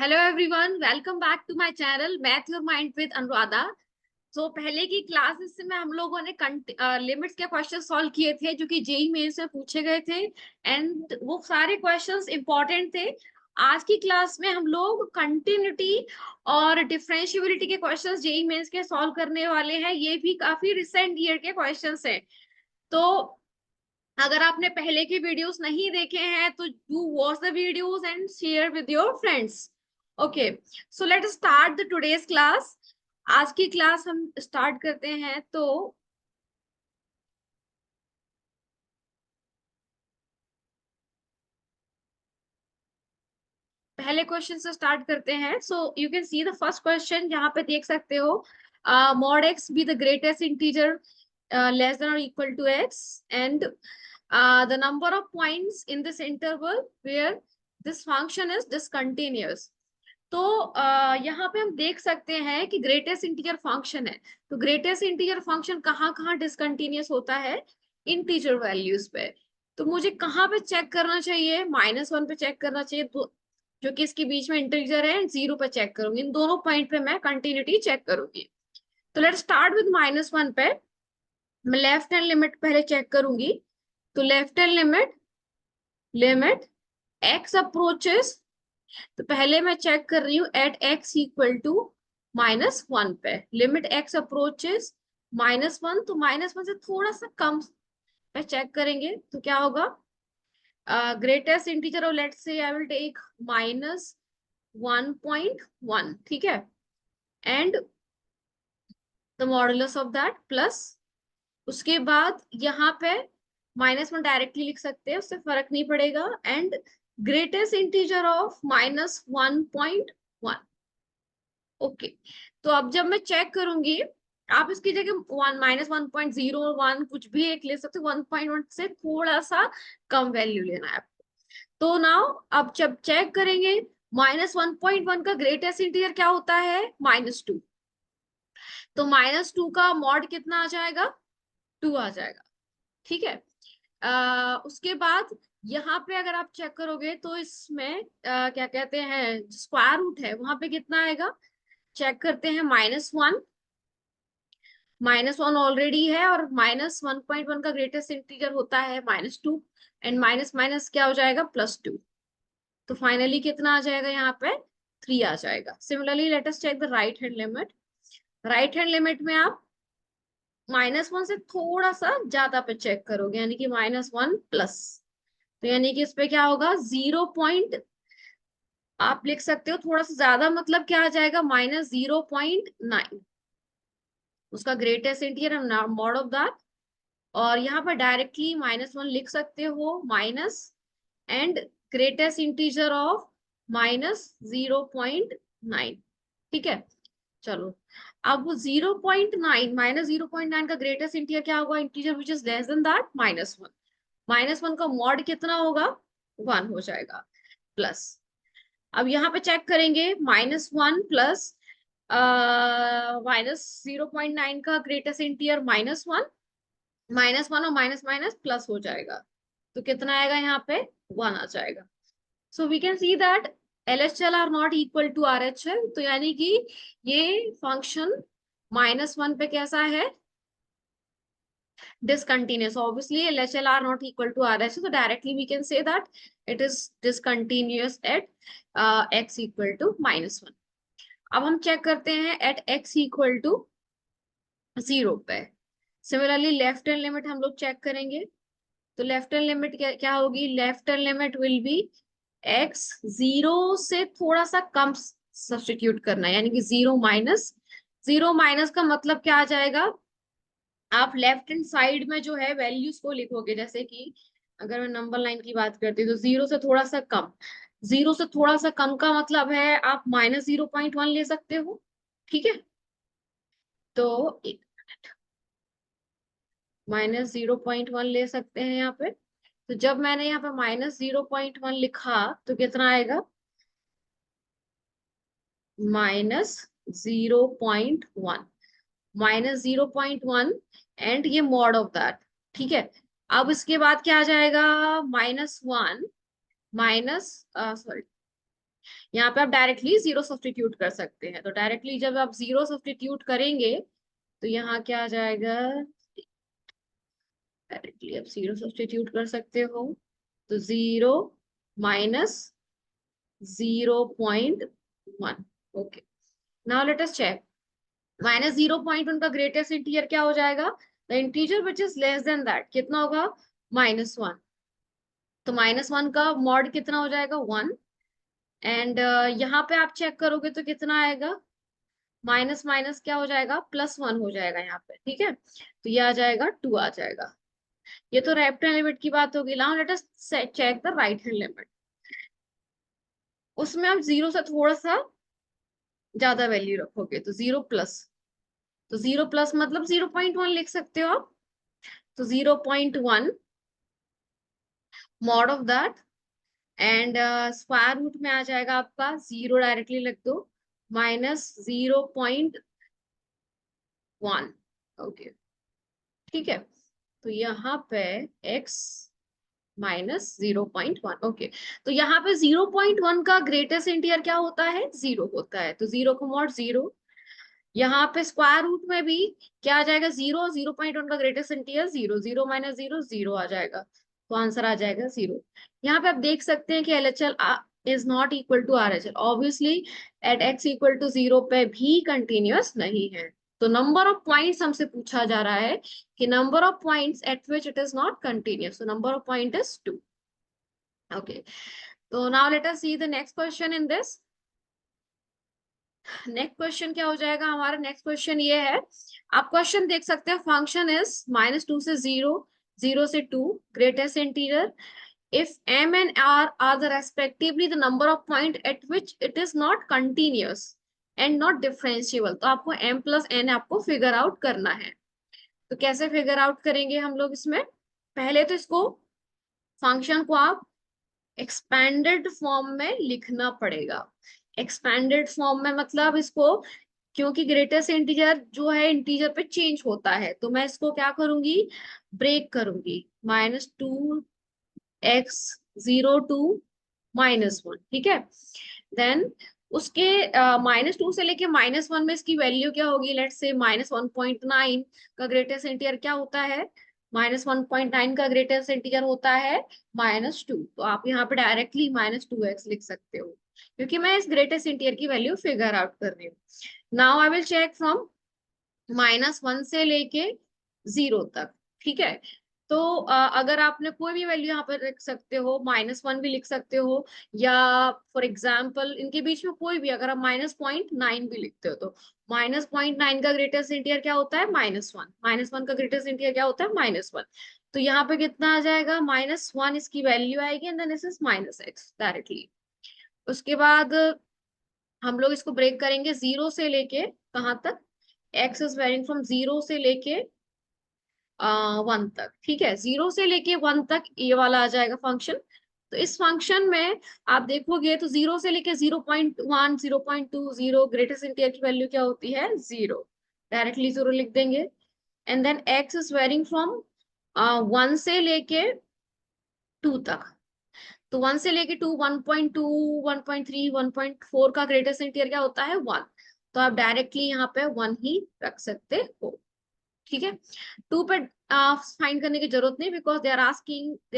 Hello everyone, welcome back to my channel math your mind with Anuradha. तो पहले की classes में हम लोगों ने लिमिट्स के क्वेश्चन सॉल्व किए थे जो कि जेई मेंस में पूछे गए थे एंड वो सारे क्वेश्चंस इंपॉर्टेंट थे। आज की क्लास में हम लोग कंटिन्यूटी और डिफरेंशिएबिलिटी के क्वेश्चंस जेई मेंस के सॉल्व करने वाले हैं। ये भी काफी रिसेंट ईयर के क्वेश्चंस हैं। तो अगर आपने पहले के वीडियोस नहीं देखे हैं तो do watch the videos and share with your friends. Okay, so let start the today's class. आज की क्लास हम स्टार्ट करते हैं। तो पहले क्वेश्चन से स्टार्ट करते हैं। So you can see the first question, यहाँ पे देख सकते हो mod x be the greatest integer less than or equal to x and the number of points in this interval where this function is discontinuous। तो यहाँ पे हम देख सकते हैं कि ग्रेटेस्ट इंटीजर फंक्शन है। तो ग्रेटेस्ट इंटीजर फंक्शन कहाँ कहाँ डिसकंटिन्यूअस होता है? इंटीजर वैल्यूज पे। तो मुझे कहाँ पे चेक करना चाहिए? -1 पे चेक करना चाहिए, तो जो कि इसके बीच में इंटीजर है, 0 पे चेक करूंगी। इन दोनों पॉइंट पे मैं कंटिन्यूटी चेक करूंगी। तो लेट स्टार्ट विद -1 पे। मैं लेफ्ट हैंड लिमिट पहले चेक करूंगी। तो left hand limit limit x approaches, तो पहले मैं चेक कर रही हूँ एट एक्स इक्वल टू -1 पे। लिमिट एक्स अप्रोचेस -1, तो -1 से थोड़ा सा कम पे चेक करेंगे तो क्या होगा? ग्रेटेस्ट इंटीजर और let's say I will take -1.1, ठीक है, and the modulus of that plus. उसके बाद यहाँ पे -1 डायरेक्टली लिख सकते हैं, उससे फर्क नहीं पड़ेगा, and greatest integer of -1.1। Okay, तो अब जब मैं चेक करूंगी, आप इसकी जगह -1.01 कुछ भी एक ले सकते हो। 1.1 से थोड़ा सा कम वैल्यू लेना है आपको। तो नाउ अब जब चेक करेंगे, -1.1 का ग्रेटेस्ट इंटीजर क्या होता है? -2। तो -2 का मॉड कितना आ जाएगा? 2 आ जाएगा, ठीक है। उसके बाद यहाँ पे अगर आप चेक करोगे तो इसमें क्या कहते हैं, स्क्वायर रूट है, वहां पे कितना आएगा? चेक करते हैं। -1 ऑलरेडी है, और -1.1 का ग्रेटेस्ट इंटीजर होता है -2, एंड माइनस माइनस क्या हो जाएगा? +2। तो फाइनली कितना आ जाएगा यहाँ पे? 3 आ जाएगा। Similarly let us check the right hand limit. Right hand limit में आप -1 से थोड़ा सा ज्यादा पे चेक करोगे, यानी कि -1 प्लस। तो यानी कि इस पे क्या होगा? 0 आप लिख सकते हो थोड़ा सा ज्यादा, मतलब क्या आ जाएगा? -0.9 उसका greatest integer, mod of that. और यहाँ पर डायरेक्टली -1 लिख सकते हो, minus and greatest integer of -0.9, ठीक है। चलो, अब वो 0.9 -0.9 का ग्रेटेस्ट इंटीजर क्या होगा? Integer which is less than that -1। -1 का मॉड कितना होगा? 1 हो जाएगा, प्लस। अब यहाँ पे चेक करेंगे, -1 प्लस -0.9 का ग्रेटेस्ट इंटीजर -1, -1 और माइनस माइनस प्लस हो जाएगा, तो कितना आएगा यहाँ पे? 1 आ जाएगा। So we can see that LHL are not equal to RHL। तो यानी कि ये फंक्शन -1 पे कैसा है? discontinuous। Obviously LHL are not equal to RHL, so directly we can say that it is discontinuous at x equal to -1। अब हम check करते हैं at x equal to 0 पे। सिमिलरली लेफ्ट हैंड लिमिट हम लोग चेक करेंगे। तो left hand limit क्या होगी? Left hand limit will B x 0 से थोड़ा सा कम सब्सटीट्यूट करना है, यानी कि 0 माइनस का मतलब क्या आ जाएगा? आप लेफ्ट हैंड साइड में जो है वैल्यूज को लिखोगे, जैसे कि अगर मैं नंबर लाइन की बात करती हूँ तो 0 से थोड़ा सा कम। 0 से थोड़ा सा कम का मतलब है आप -0.1 ले सकते हो, ठीक है। तो -0.1 ले सकते हैं यहाँ पे। तो जब मैंने यहाँ पे -0.1 लिखा तो कितना आएगा? -0.1, -0.1 एंड ये मॉड ऑफ दैट, ठीक है। अब इसके बाद क्या आ जाएगा? -1 माइनस, सॉरी, यहाँ पे आप डायरेक्टली जीरो सब्सटीट्यूट कर सकते हैं। तो डायरेक्टली जब आप जीरो सब्सटीट्यूट करेंगे तो यहाँ क्या आ जाएगा, डायरेक्टली आप जीरो सब्सटीट्यूट कर सकते हो। तो 0 minus 0.1। Okay, now let us check. Minus 0.1 का ग्रेटेस्ट इंटीजर क्या हो जाएगा, the integer which is less than that, कितना होगा, -1। तो -1 का मॉड कितना हो जाएगा, 1। एंड यहाँ पे आप चेक करोगे तो कितना आएगा, माइनस माइनस क्या हो जाएगा, +1 हो जाएगा यहाँ पे, ठीक है। तो ये आ जाएगा 2 आ जाएगा। ये तो लेफ्ट हैंड लिमिट की बात होगी। Now let us check the right hand limit. उसमें आप जीरो से थोड़ा सा ज्यादा वैल्यू रखोगे तो 0+। तो 0+ मतलब 0.1 लिख सकते हो आप। तो 0.1 mod of that, and square root में आ जाएगा आपका 0, डायरेक्टली लिख दो, -0.1। ओके, ठीक है। तो यहाँ पे x -0.1। ओके, तो यहाँ पे 0.1 का ग्रेटेस्ट इंटीजर क्या होता है, 0 होता है। तो 0 को मॉड 0। यहाँ पे स्क्वायर रूट में भी क्या आ जाएगा, 0, 0.1 का ग्रेटेस्ट इंटीजर 0, 0 माइनस 0 0 आ जाएगा। तो आंसर आ जाएगा 0। यहाँ पे आप देख सकते हैं कि LHL is not equal to RHL, obviously at x equal to 0 पे भी कंटिन्यूअस नहीं है। तो नंबर ऑफ पॉइंट्स हमसे पूछा जा रहा है कि number of points at which it is not continuous, so number of point is 2। Okay, तो now let us see the next question in this. Next question क्या हो जाएगा हमारा, नेक्स्ट क्वेश्चन ये है, आप क्वेश्चन देख सकते हैं, फंक्शन इज -2 से 0, 0 से 2, greatest integer, if m and r are the respectively the number of point at which it is not continuous and not differentiable। तो आपको m plus n आपको फिगर आउट करना है। तो कैसे फिगर आउट करेंगे हम लोग इसमें, पहले तो इसको फंक्शन को आप एक्सपैंडेड फॉर्म में लिखना पड़ेगा। एक्सपैंडेड फॉर्म में मतलब इसको, क्योंकि ग्रेटेस्ट इंटीजर जो है इंटीजर पे चेंज होता है, तो मैं इसको क्या करूंगी, ब्रेक करूंगी, -2x 0 to -1, ठीक है। देन उसके -2 से लेके -1 में इसकी वैल्यू क्या होगी, लेट्स से -1.9 का ग्रेटेस्ट इंटीजर क्या होता है, -1.9 का ग्रेटेस्ट इंटीजर होता है -2। तो आप यहाँ पे डायरेक्टली -2x लिख सकते हो, क्योंकि मैं इस ग्रेटेस्ट इंटीजर की वैल्यू फिगर आउट कर रही हूँ। Now I will check from -1 से लेके 0 तक, ठीक है। तो अगर आपने कोई भी वैल्यू यहाँ पर लिख सकते हो, -1 भी लिख सकते हो, या फॉर एग्जाम्पल इनके बीच में कोई भी, अगर आप -0.9 भी लिखते हो, तो -0.9 का ग्रेटेस्ट इंटीजर क्या होता है, -1। -1 का ग्रेटेस्ट इंटीजर क्या होता है, -1। तो यहाँ पे कितना आ जाएगा, -1 इसकी वैल्यू आएगी, and then this is -x directly. उसके बाद हम लोग इसको ब्रेक करेंगे 0 से लेके कहाँ तक, एक्स इज वेरिंग फ्रॉम 0 से लेके 1 तक, ठीक है। 0 से लेके 1 तक ये वाला आ जाएगा फंक्शन। तो इस फंक्शन में आप देखोगे तो 0 से लेके 0.1, 0.2, 0, ग्रेटेस्ट इंटीजर की वैल्यू क्या होती है, 0, डायरेक्टली 0 लिख देंगे। And then x is varying from 1 से लेके 2 तक। तो 1 से लेके 2, 1.2, 1.3, 1.4 का ग्रेटेस्ट इंटीजर क्या होता है, 1। तो आप डायरेक्टली यहाँ पे 1 ही रख सकते हो, ठीक है। 2 पे फाइंड करने की जरूरत नहीं, because they are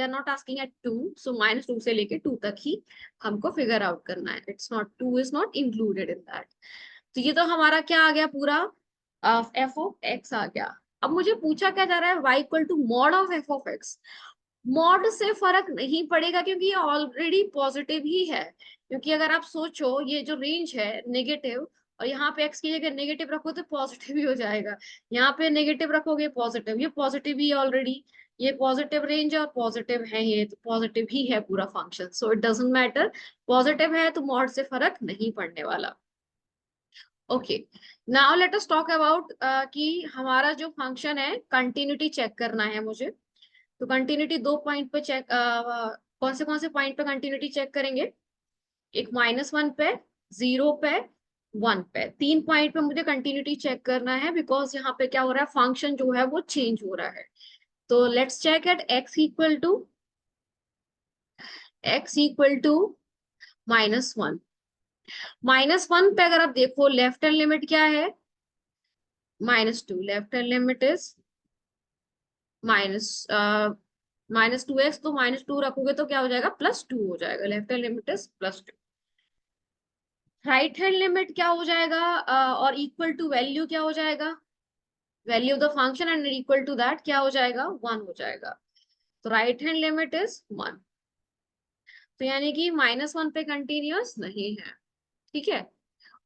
not asking at 2, सो -2 से लेके 2 तक ही हमको फिगर आउट करना है। It's not, 2 is not included in that. तो ये तो हमारा क्या आ गया, पूरा एफ ऑफ एक्स आ गया। अब मुझे पूछा क्या जा रहा है, y equal to mod of f of x. Mod से फर्क नहीं पड़ेगा, क्योंकि ये ऑलरेडी पॉजिटिव ही है। क्योंकि अगर आप सोचो, ये जो रेंज है नेगेटिव, और यहाँ पे एक्स की जगह नेगेटिव रखो तो पॉजिटिव ही हो जाएगा। यहाँ पे नेगेटिव रखोगे पॉजिटिव, ये पॉजिटिव ही ऑलरेडी, ये पॉजिटिव रेंज है और पॉजिटिव है, ये तो पॉजिटिव ही है पूरा function, so it doesn't matter, positive है तो मॉड से फर्क नहीं पड़ने वाला। Okay, now let us talk about कि हमारा जो फंक्शन है, कंटिन्यूटी चेक करना है मुझे। तो कंटिन्यूटी दो पॉइंट पे चेक, कौन से पॉइंट पे कंटिन्यूटी चेक करेंगे, एक -1 पे, 0 पे, 1 पे, 3 पॉइंट पे मुझे कंटिन्यूटी चेक करना है, बिकॉज यहाँ पे क्या हो रहा है, फंक्शन जो है वो चेंज हो रहा है। तो let's check at x equal to -1। -1 पे अगर आप देखो लेफ्ट हैंड लिमिट क्या है, -2, left hand limit is minus -2x, तो -2 रखोगे तो क्या हो जाएगा, +2 हो जाएगा, left hand limit is +2। Right hand limit क्या हो जाएगा, और इक्वल टू वैल्यू क्या हो जाएगा, value of the function and equal to that क्या हो जाएगा, 1 हो जाएगा। तो राइट हैंड लिमिट इज 1। तो यानी कि -1 पे कंटिन्यूअस नहीं है। ठीक है,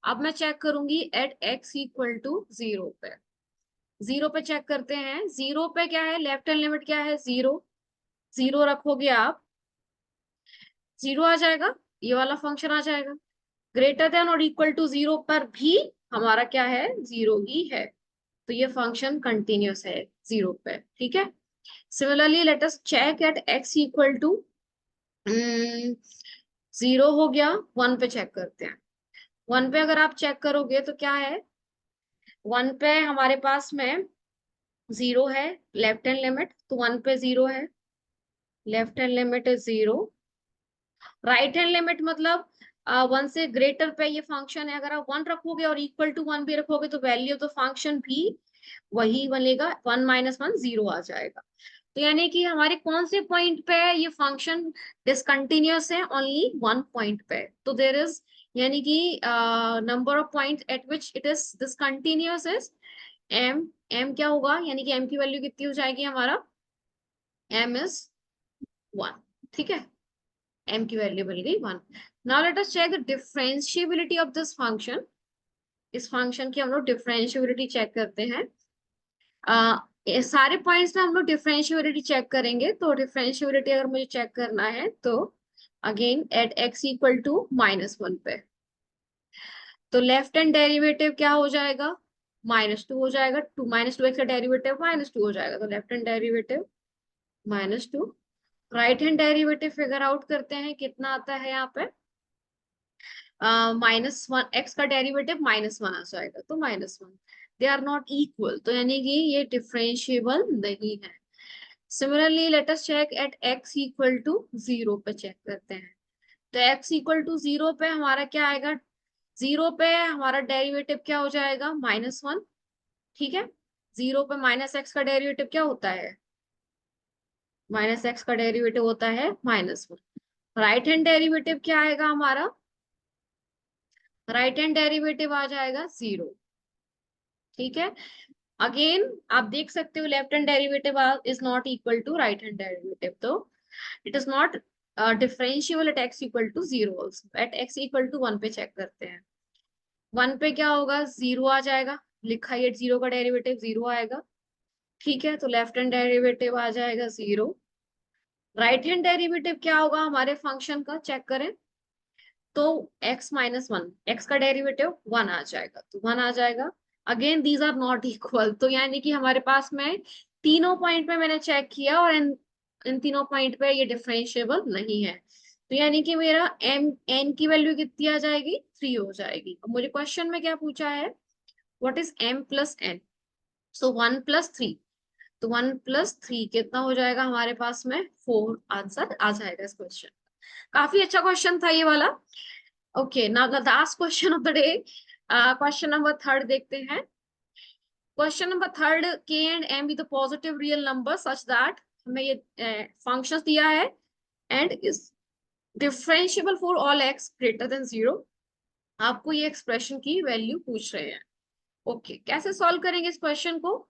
अब मैं चेक करूंगी एट x इक्वल टू 0 पे। 0 पे चेक करते हैं, 0 पे क्या है, लेफ्ट हैंड लिमिट क्या है, 0। 0 रखोगे आप, 0 आ जाएगा, ये वाला फंक्शन आ जाएगा। Greater than or equal to 0 पर भी हमारा क्या है, 0 ही है। तो ये फंक्शन कंटिन्यूअस है 0 पे। ठीक है, similarly let us check at x equal to 0 हो गया, 1 पे चेक करते हैं। 1 पे अगर आप चेक करोगे तो क्या है, 1 पे हमारे पास में 0 है, लेफ्ट हैंड लिमिट, तो 1 पे 0 है, left hand limit is 0। Right hand limit मतलब 1 से ग्रेटर पे ये फंक्शन है, अगर आप 1 रखोगे और इक्वल टू 1 भी रखोगे तो वैल्यू ऑफ द फंक्शन भी वही बनेगा, 1 - 1 0 आ जाएगा। तो यानी कि हमारे कौन से पॉइंट पे ये फंक्शन डिसकंटिन्यूअस है, ओनली 1 पॉइंट पे। तो देर इज, यानी कि number of point eight which it is discontinuous is m। m क्या होगा, यानी कि m की वैल्यू कितनी हो जाएगी हमारा, m इज 1। ठीक है, m की वैल्यू बन गई 1। Now let us check the differentiability of this function. इस फंक्शन की हम लोग डिफरेंशिएबिलिटी चेक करते हैं। ये सारे पॉइंट्स में हम लोग डिफरेंशिएबिलिटी चेक करेंगे। तो डिफरेंशिएबिलिटी अगर मुझे चेक करना है तो again at x equal to -1 पे, तो लेफ्ट हैंड डेरिवेटिव क्या हो जाएगा, -2 हो जाएगा। -2x का डेरिवेटिव -2 हो जाएगा, तो left hand derivative -2। Right hand derivative figure out करते हैं, कितना आता है यहाँ पे, -1, x का डेरिवेटिव -1 आ जाएगा, तो -1। दे आर नॉट इक्वल, तो यानी कि ये डिफरेंशिएबल नहीं है। Similarly let us check at x equal to 0 पे चेक करते हैं। तो x इक्वल टू 0 पे हमारा क्या आएगा, 0 पे हमारा डेरिवेटिव क्या हो जाएगा, -1। ठीक है, 0 पे -x का डेरिवेटिव क्या होता है, -x का डेरिवेटिव होता है -1। राइट हैंड डेरिवेटिव क्या आएगा हमारा, राइट हैंड डेरिवेटिव आ जाएगा 0। ठीक है, अगेन आप देख सकते हो left hand derivative is not equal to right hand derivative, तो it is not differentiable at x equal to 0 also. At x equal to 1 पे चेक करते हैं। 1 पे क्या होगा, 0 आ जाएगा, लिखा है 0 का डेरिवेटिव 0 आएगा। ठीक है, तो लेफ्ट हैंड डेरिवेटिव आ जाएगा 0। राइट हैंड डेरिवेटिव क्या होगा हमारे फंक्शन का, चेक करें तो x -1, x का डेरिवेटिव 1 आ जाएगा, तो 1 आ जाएगा। Again these are not equal, तो यानी कि हमारे पास में तीनों पॉइंट पे मैंने चेक किया और इन तीनों पॉइंट पे ये डिफरेंशिएबल नहीं है। तो यानी कि मेरा n की वैल्यू कितनी आ जाएगी, 3 हो जाएगी। अब मुझे क्वेश्चन में क्या पूछा है, what is m plus n, सो 1 + 3। तो 1 + 3 कितना हो जाएगा हमारे पास में, 4 आंसर आ जाएगा इस क्वेश्चन। काफी अच्छा क्वेश्चन था ये वाला। Okay, now the last question of the day, question number 3 देखते हैं। Question number 3, k and m be the positive real number such that, हमें ये फंक्शंस दिया है and is differentiable for all x greater than 0। आपको ये expression की value पूछ रहे हैं। ओके, कैसे सॉल्व करेंगे इस क्वेश्चन को,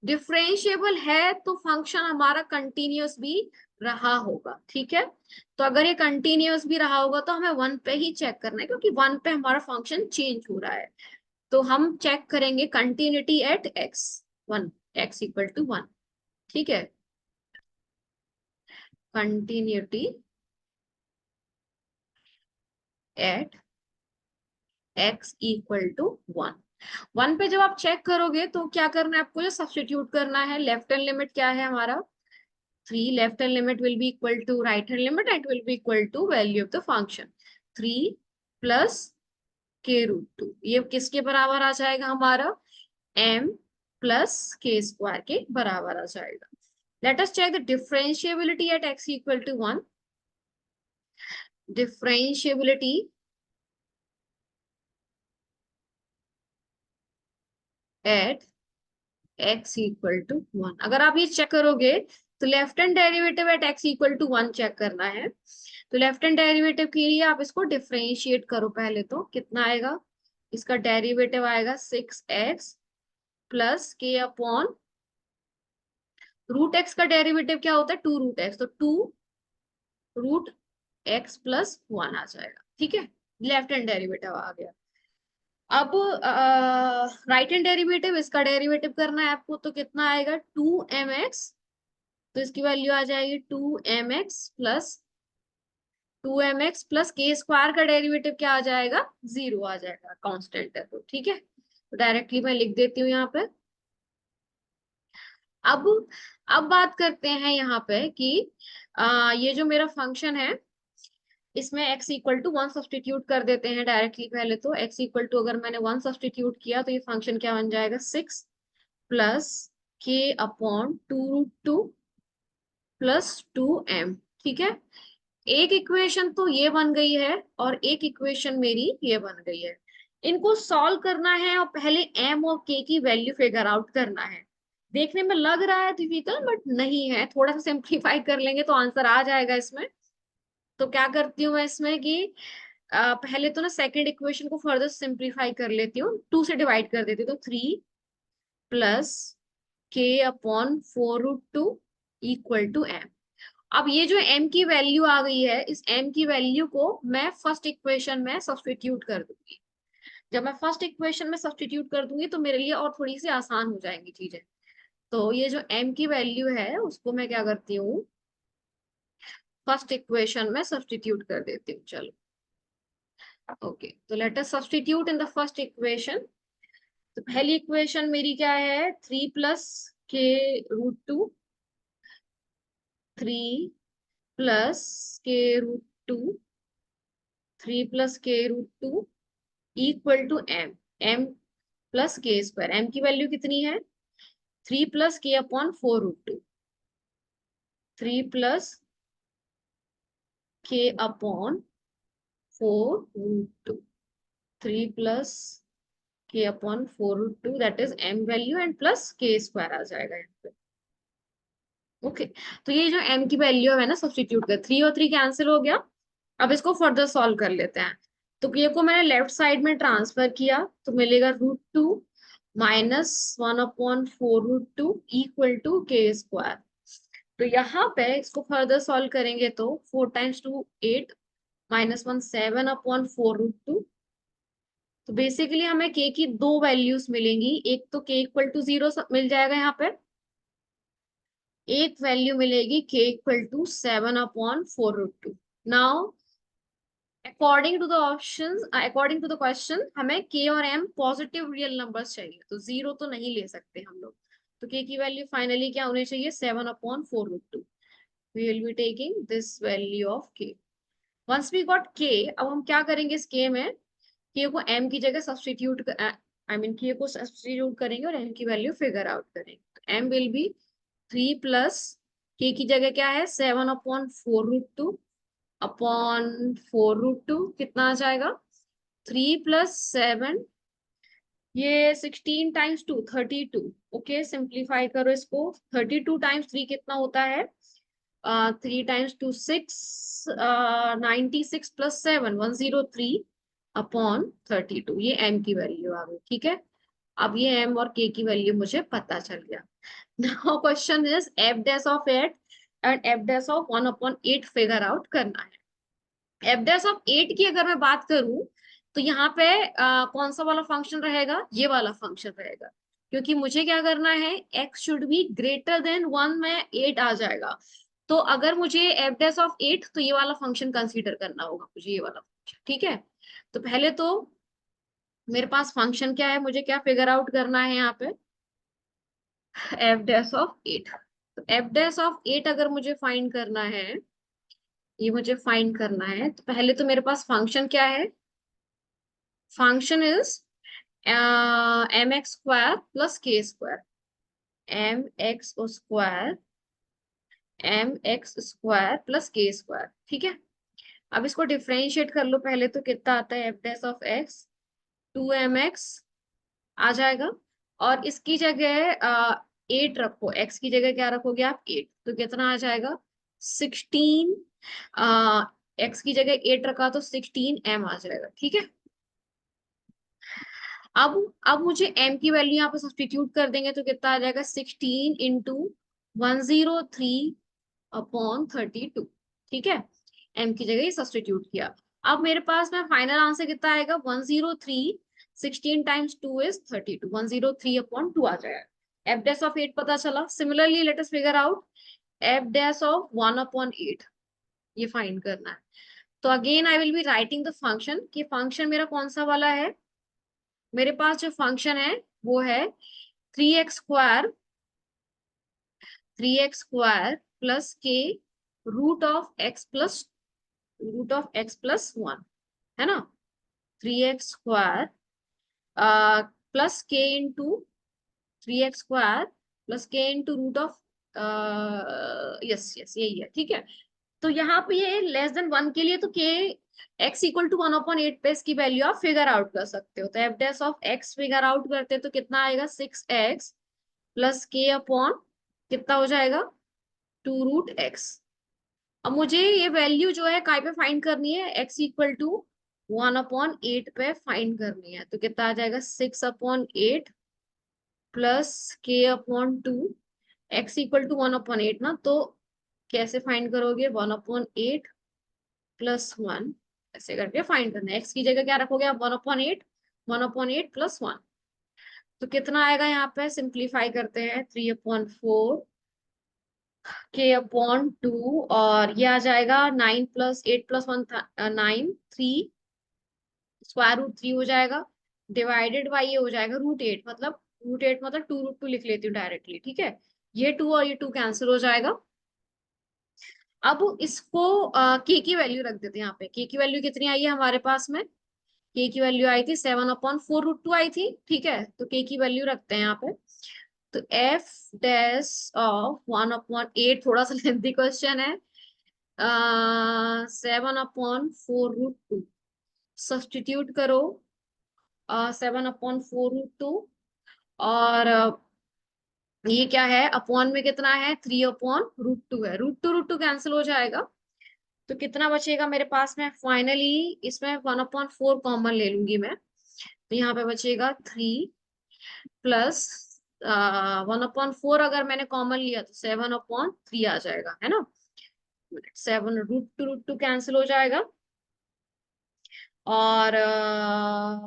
डिफरेंशिएबल है तो फंक्शन हमारा कंटिन्यूअस भी रहा होगा। ठीक है, तो अगर ये कंटिन्यूअस भी रहा होगा तो हमें 1 पे ही चेक करना है, क्योंकि 1 पे हमारा फंक्शन चेंज हो रहा है। तो हम चेक करेंगे continuity at x 1, x equal to 1। ठीक है, continuity at x equal to 1। 1 पे जब आप चेक करोगे तो क्या करना है आपको, जो सब्स्टिट्यूट करना है, लेफ्ट हैंड लिमिट क्या है हमारा 3, left hand limit will be equal to right hand limit and will be equal to value of the function 3 plus k√2। ये किसके बराबर आ जाएगा हमारा, m प्लस k² के बराबर आ जाएगा। Let us check the differentiability at x equal to 1। Differentiability at x equal to 1। अगर आप ये चेक करोगे तो left hand derivative at x equal to 1 check करना है। तो लेफ्ट हैंड डेरिवेटिव के लिए आप इसको डिफरेंशिएट करो पहले, तो कितना आएगा, इसका डेरिवेटिव आएगा 6x plus k upon root x का डेरिवेटिव क्या होता है 2 रूट एक्स, तो 2 रूट एक्स प्लस 1 आ जाएगा। ठीक है, लेफ्ट हैंड डेरिवेटिव आ गया। अब राइट हैंड डेरिवेटिव, इसका डेरिवेटिव करना है आपको, तो कितना आएगा 2mx, तो इसकी वैल्यू आ जाएगी 2mx प्लस के स्क्वायर का डेरिवेटिव क्या आ जाएगा 0 आ जाएगा, कांस्टेंट है तो। ठीक है, तो डायरेक्टली मैं लिख देती हूँ यहाँ पे। अब अब बात करते हैं यहाँ पे कि ये जो मेरा फंक्शन है इसमें x इक्वल टू 1 सब्सटीट्यूट कर देते हैं डायरेक्टली। पहले तो x इक्वल टू अगर मैंने 1 सब्सटीट्यूट किया तो ये फंक्शन क्या बन जाएगा 6 plus k upon 2 root 2 plus 2m। ठीक है, एक इक्वेशन तो ये बन गई है और एक इक्वेशन मेरी ये बन गई है। इनको सॉल्व करना है और पहले m और k की वैल्यू फिगर आउट करना है। देखने में लग रहा है डिफिकल्ट बट नहीं है, थोड़ा सा सिंप्लीफाई कर लेंगे तो आंसर आ जाएगा इसमें। तो क्या करती हूँ मैं इसमें कि पहले तो ना सेकंड इक्वेशन को फर्दर सिंप्लीफाई कर लेती हूँ, 2 से डिवाइड कर देती हूँ, तो 3 plus k upon 4 root 2 equal to m। अब ये जो m की वैल्यू आ गई है, इस m की वैल्यू को मैं फर्स्ट इक्वेशन में सब्स्टिट्यूट कर दूंगी। जब मैं फर्स्ट इक्वेशन में सब्स्टिट्यूट कर दूंगी तो मेरे लिए और थोड़ी सी आसान हो जाएंगी चीजें। तो ये जो m की वैल्यू है उसको मैं क्या करती हूँ, फर्स्ट इक्वेशन में सब्स्टिट्यूट कर देती हूँ। चलो ओके, तो let us substitute in the first equation. तो पहली इक्वेशन मेरी क्या है 3 plus k root 2, 3 plus k root 2, 3 plus k root 2 equal to m plus k square. m की वैल्यू कितनी है 3 plus k upon 4 root 2, 3 plus k upon 4 root 2, 3 plus k upon 4 root 2 that is m value and plus k square आ जाएगा यहाँ पे। Okay, तो ये जो m की वैल्यू है ना सब्स्टिट्यूट कर, 3 और 3 कैंसिल हो गया। अब इसको फर्दर सॉल्व कर लेते हैं। तो ये को मैंने लेफ्ट साइड में ट्रांसफर किया तो मिलेगा √2 माइनस 1/4 √2 इक्वल टू के स्क्वायर। तो यहाँ पे इसको फर्दर सॉल्व करेंगे तो 4 टाइम्स 2 8 माइनस 1 7/4 √2। तो बेसिकली हमें के की दो वैल्यूज मिलेंगी, एक तो के इक्वल टू 0 मिल जाएगा यहाँ पे, एक वैल्यू मिलेगी k equal to 7/4 √2। Now according to the options, according to the question हमें के और एम पॉजिटिव रियल नंबर्स चाहिए, तो 0 तो नहीं ले सकते हम लोग। तो के की वैल्यू फाइनली क्या होनी चाहिए 7/4 √2। We will be taking this value of k. Once we got k, अब हम क्या करेंगे इस के में, के को एम की जगह सब्सटीट्यूट, आई मीन के को सब्सटीट्यूट करेंगे और एम की वैल्यू फिगर आउट करेंगे। तो एम विल बी 3 प्लस के की जगह क्या है 7/4 √2 अपॉन 4 √2, कितना आ जाएगा 3 + 7, ये 16 टाइम्स 2 32। ओके, सिंप्लीफाई करो इसको, 32 टाइम्स 3 कितना होता है 3 टाइम्स 2 6, 96 + 7 103 अपॉन 32। ये m की वैल्यू आ गई। ठीक है, अब ये m और k की वैल्यू मुझे पता चल गया। Now question is f dash of 8 and f dash of 1/8 figure out करना है। f डैश ऑफ 8 की अगर मैं बात करूं तो यहाँ पे कौन सा वाला फंक्शन रहेगा, ये वाला फंक्शन रहेगा, क्योंकि मुझे क्या करना है x should be greater than 1 में 8 आ जाएगा। तो अगर मुझे f डैश ऑफ 8 तो ये वाला फंक्शन कंसीडर करना होगा मुझे, ये वाला फंक्शन। ठीक है, तो पहले तो मेरे पास फंक्शन क्या है, मुझे क्या फिगर आउट करना है यहाँ पे f डैश ऑफ 8। तो f डैश ऑफ 8 अगर मुझे फाइंड करना है, ये मुझे फाइंड करना है, तो पहले तो मेरे पास फंक्शन क्या है, function is mx² plus k square, mx² plus k square. ठीक है, अब इसको डिफरेंशिएट कर लो पहले, तो कितना आता है f dash of x 2mx आ जाएगा, और इसकी जगह 8 रखो, x की जगह क्या रखोगे आप 8, तो कितना आ जाएगा 16। x की जगह 8 रखा तो 16 m आ जाएगा, ठीक है। अब मुझे m की वैल्यू यहाँ पे सब्सटीट्यूट कर देंगे तो कितना आ जाएगा 16 इंटू 103 अपॉन 32, ठीक है। m की जगह सब्सटीट्यूट किया। अब मेरे पास में फाइनल आंसर कितना आएगा 103, 16 टाइम्स 2 इज 32, 103 अपॉन 2 आ जाएगा। एफ डैश ऑफ 8 पता चला। Similarly let us figure out F dash of 1 upon 8, ये फाइंड करना है। तो again I will be writing the function, कि फंक्शन मेरा कौन सा वाला है। मेरे पास जो फंक्शन है वो है 3x² 3x² plus k root of x plus 1, है ना। 3x² plus k into 3x² plus k into root of, yes yes यही है, ठीक है। तो यहाँ पे ये लेस देन 1 के लिए तो के x इक्वल टू 1/8 पे इसकी वैल्यू आप फिगर आउट कर सकते हो। तो F dash of x figure out करते तो कितना आएगा 6x प्लस के अपॉन कितना हो जाएगा 2√x। अब मुझे ये वैल्यू जो है काय पे फाइंड करनी है, x इक्वल टू 1/8 पे फाइंड करनी है। तो कितना आ जाएगा 6/8 plus k upon 2, x equal to 1/8 ना, तो कैसे फाइंड करोगे 1/8 प्लस 1, ऐसे करके फाइंड करना है। x की जगह क्या रखोगे आप 1/8, 1/8 प्लस 1, तो कितना आएगा यहाँ पे सिंप्लीफाई करते हैं 3/4 के अपॉन 2, और ये आ जाएगा 9 प्लस 8 प्लस 1 9, 3 स्क्वायर रूट 3 हो जाएगा, डिवाइडेड बाई ये हो जाएगा √8, मतलब √8 मतलब 2√2 लिख लेती हूँ डायरेक्टली, ठीक है। ये 2 और ये 2 कैंसिल हो जाएगा। अब इसको के की वैल्यू रख देते हैं यहाँ पे। के की वैल्यू कितनी आई है हमारे पास में, के की वैल्यू आई थी 7/4√2 आई थी, ठीक है। तो के की वैल्यू रखते हैं यहाँ पे। तो एफ डैश ऑफ 1/8, थोड़ा सा लेंथी क्वेश्चन है, 7/4√2 सब्सटीट्यूट करो, 7/4√2, और ये क्या है अपॉन में कितना है 3/√2 है, √2 कैंसिल हो जाएगा। तो कितना बचेगा मेरे पास में फाइनली, इसमें 1/4 कॉमन ले लूंगी मैं, तो यहाँ पे बचेगा 3 प्लस 1/4, अगर मैंने कॉमन लिया तो 7/3 आ जाएगा, है ना। 7 √2 कैंसिल हो जाएगा, और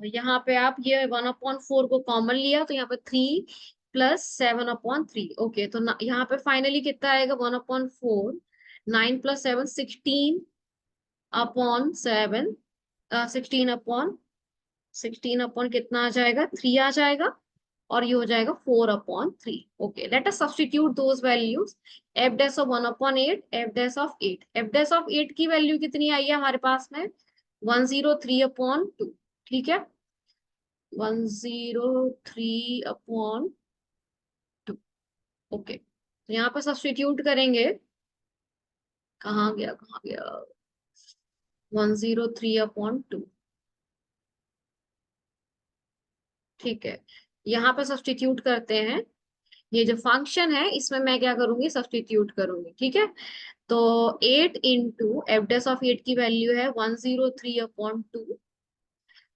यहाँ पे आप ये 1/4 को कॉमन लिया तो यहाँ पे 3 प्लस 7/3, ओके। तो यहाँ पे फाइनली कितना आएगा 1/4, 9 प्लस 7 16/7, 16/16 कितना आ जाएगा 3 आ जाएगा, और ये हो जाएगा 4/3। Okay, late us substitute those values. F dash of 1/8, F dash of 8, F dash of 8 की वैल्यू कितनी आई है हमारे पास में 103/2, ठीक है, 103/2, ओके। तो यहाँ पे सब्स्टिट्यूट करेंगे, कहाँ गया 103/2, ठीक है। यहाँ पे सब्स्टिट्यूट करते हैं, ये जो फंक्शन है इसमें मैं क्या करूंगी सब्स्टिट्यूट करूंगी, ठीक है। तो 8 इंटू एफ डैश ऑफ 8 की वैल्यू है 103/2,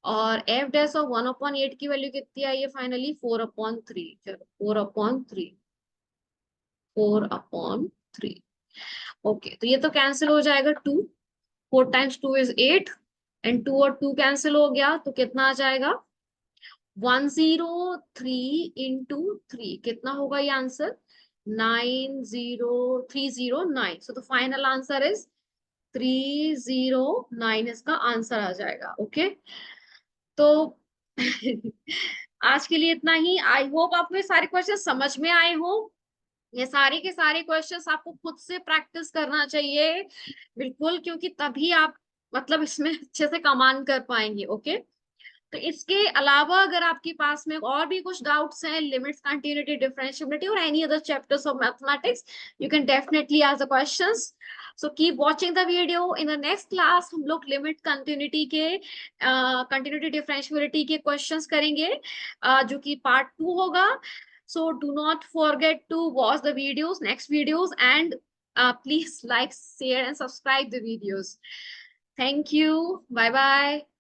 और एफ डैश ऑफ 1/8 की वैल्यू कितनी आई है फाइनली 4/3, चलो 4/3, 4/3, ओके। तो ये तो कैंसिल हो जाएगा 2, 4 टाइम्स 2 इज 8, एंड 2 और 2 कैंसिल हो गया तो कितना आ जाएगा 103/3, कितना होगा ये answer 90309। So the final answer is 309, इसका आंसर आ जाएगा, ओके। तो आज के लिए इतना ही। आई होप आपको ये सारे क्वेश्चन समझ में आए हो। ये सारे के सारे क्वेश्चंस आपको खुद से प्रैक्टिस करना चाहिए, बिल्कुल, क्योंकि तभी आप मतलब इसमें अच्छे से कमांड कर पाएंगे, ओके। तो इसके अलावा अगर आपके पास में और भी कुछ डाउट्स हैं, लिमिट्स, कंटिन्यूटी, डिफरेंशिएबिलिटी और any other chapters of mathematics, you can definitely ask the questions. So keep watching the video. In the next class हम लोग लिमिट कंटिन्यूटी के कंटिन्यूटी डिफरेंशियबिलिटी के क्वेश्चंस करेंगे, जो कि पार्ट 2 होगा. So do not forget to watch the videos, next videos, and please like, share, and subscribe the videos. Thank you. Bye bye.